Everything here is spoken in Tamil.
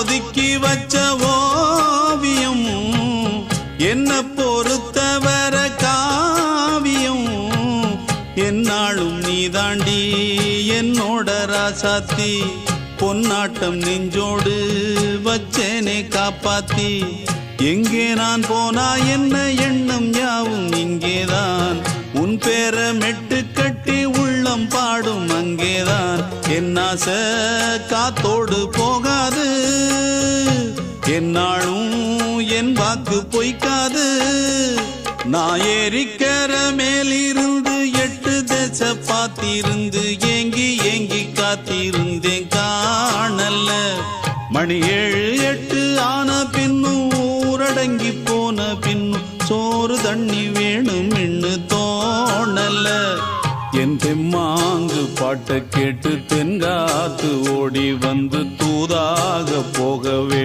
ஒதுக்கி வச்ச ஓவியம் என்ன பொறுத்தவர காவியம் என்னாலும் நீதாண்டி என்னோட ராசாத்தி பொன்னாட்டம் நெஞ்சோடு வச்சேனே காப்பாத்தி எங்கே நான் போனா என்ன எண்ணம் யாவும் இங்கேதான் உன் பேர மெட்டு கட்டி உள்ளம் பாடும் அங்கேதான் என் ஆசை காத்தோடு போகாது என்னாலும் என் வாக்கு பொய்க்காது நான் ஏறிக்கர மேலிருந்து 8 தேச பார்த்திருந்து ஏங்கி ஏங்கி காத்திருந்தேன் காணல மணி 7 8 ஆன பின்னும் ஊரடங்கி போன பின்னும் சோறு தண்ணி வேணும் இன்னு தோணல என் தெம்மாங்கு பாட்டை கேட்டு தென்காத்து ஓடி வந்து தூதாக போக வேண்டும்.